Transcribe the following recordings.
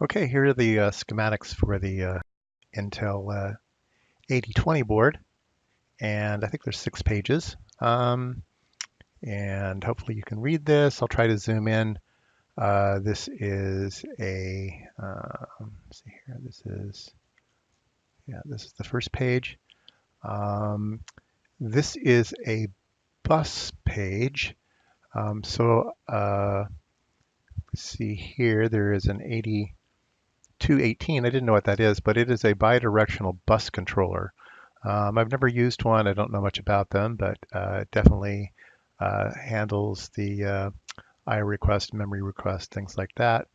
Okay, here are the schematics for the Intel 8020 board, and I think there's 6 pages. And hopefully you can read this. I'll try to zoom in. This is let's see here. This is the first page. Um, this is a bus page. Let's see here. There is an 8218. I didn't know what that is, but it is a bidirectional bus controller. I've never used one. I don't know much about them, but it definitely handles the I request, memory request, things like that.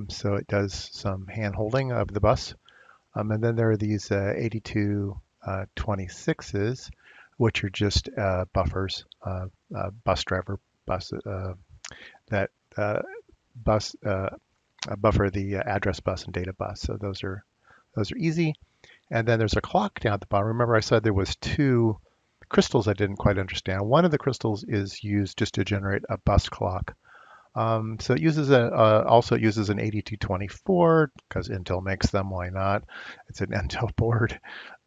So it does some hand holding of the bus. And then there are these 8226s, which are just buffers, bus driver bus that bus buffer the address bus and data bus. So those are easy. And then there's a clock down at the bottom. Remember I said there was 2 crystals I didn't quite understand. One of the crystals is used just to generate a bus clock. So it uses also it uses an 8224 because Intel makes them. Why not? It's an Intel board.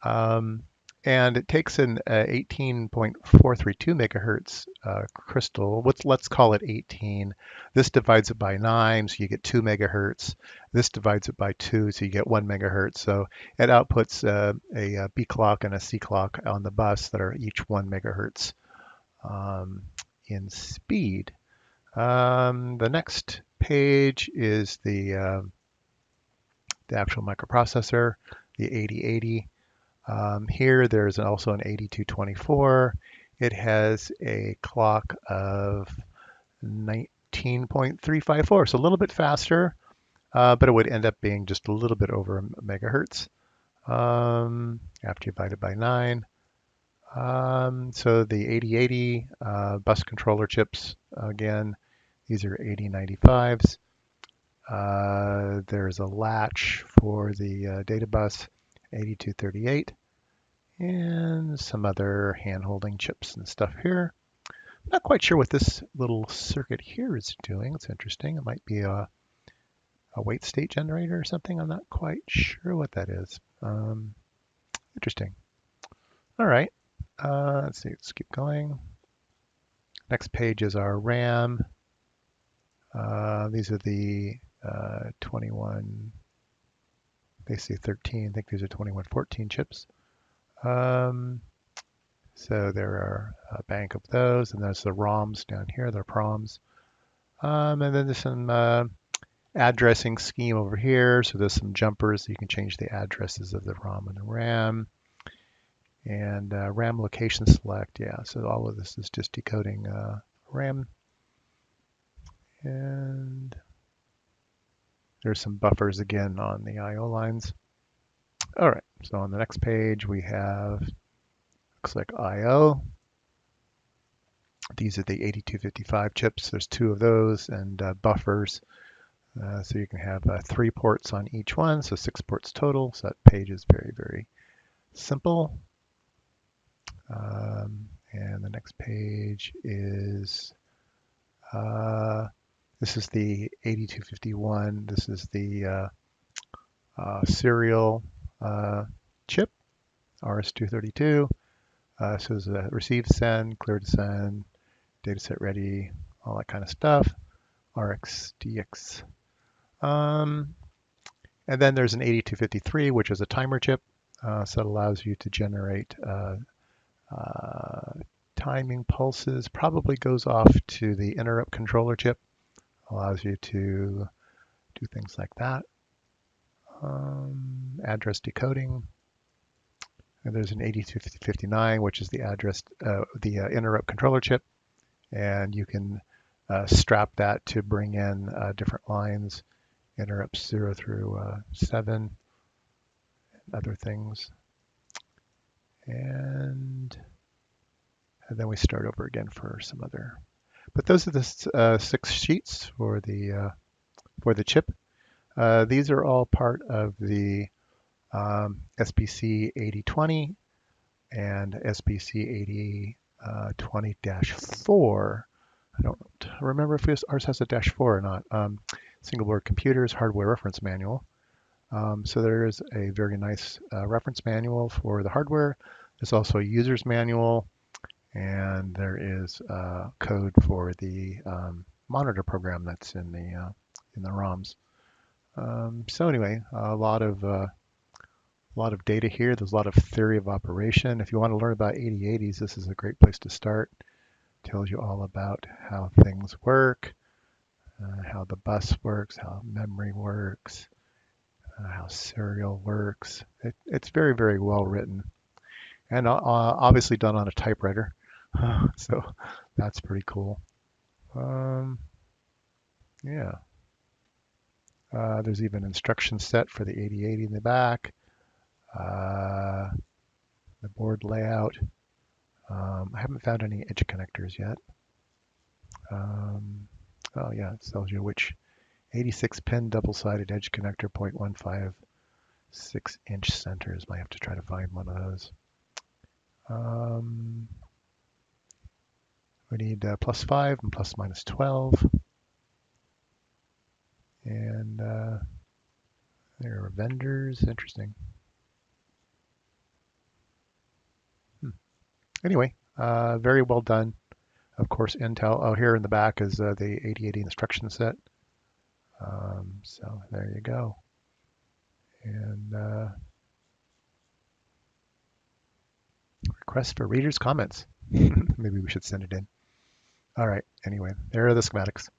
Um, and it takes an 18.432 megahertz crystal. Let's call it 18. This divides it by 9, so you get 2 megahertz. This divides it by 2, so you get 1 megahertz. So it outputs a B clock and a C clock on the bus that are each 1 megahertz in speed. The next page is the actual microprocessor, the 8080. Here there's also an 8224. It has a clock of 19.354, so a little bit faster, but it would end up being just a little bit over a megahertz after you divide it by 9. So the 8080 bus controller chips, again, these are 8095s. There's a latch for the data bus, 8238, and some other hand-holding chips and stuff here. Not quite sure what this little circuit here is doing. It's interesting. It might be a wait state generator or something. I'm not quite sure what that is. Interesting. All right. Let's see. Let's keep going. Next page is our RAM. These are the 21, they say 13. I think these are 2114 chips. So there are a bank of those, and there's the ROMs down here, the PROMs. And then there's some addressing scheme over here. So there's some jumpers. You can change the addresses of the ROM and the RAM. And RAM location select, yeah. So all of this is just decoding RAM. And there's some buffers again on the I/O lines. All right, so on the next page we have, looks like I/O. These are the 8255 chips. There's 2 of those, and buffers. So you can have 3 ports on each one, so 6 ports total. So that page is very, very simple. And the next page is, this is the 8251. This is the serial chip, RS-232. So it's a receive, send, clear to send, dataset ready, all that kind of stuff. RxDX. And then there's an 8253, which is a timer chip. So it allows you to generate timing pulses. Probably goes off to the interrupt controller chip. Allows you to do things like that. Address decoding. And there's an 8259, which is the interrupt controller chip, and you can strap that to bring in different lines, interrupts 0 through 7, and other things. And then we start over again for some other. But those are the 6 sheets for the chip. These are all part of the SBC 8020 and SBC 8020-4. I don't remember if ours has a -4 or not. single board computers hardware reference manual. So there is a very nice reference manual for the hardware. There's also a user's manual, and there is code for the monitor program that's in the ROMs. So anyway, a lot of data here. There's a lot of theory of operation. If you want to learn about 8080s, this is a great place to start. Tells you all about how things work, how the bus works, how memory works, how serial works. It's very, very well written, and obviously done on a typewriter. So that's pretty cool. Um, yeah. There's even instruction set for the 8080 in the back. Uh, the board layout. I haven't found any edge connectors yet. Um, oh yeah, it tells you which 86 pin double-sided edge connector 0.156-inch centers. Might have to try to find one of those. We need +5 and ±12. And there are vendors. Interesting. Anyway, very well done. Of course, Intel. Oh, here in the back is the 8080 instruction set. So there you go. And request for readers' comments. Maybe we should send it in. All right. Anyway, there are the schematics.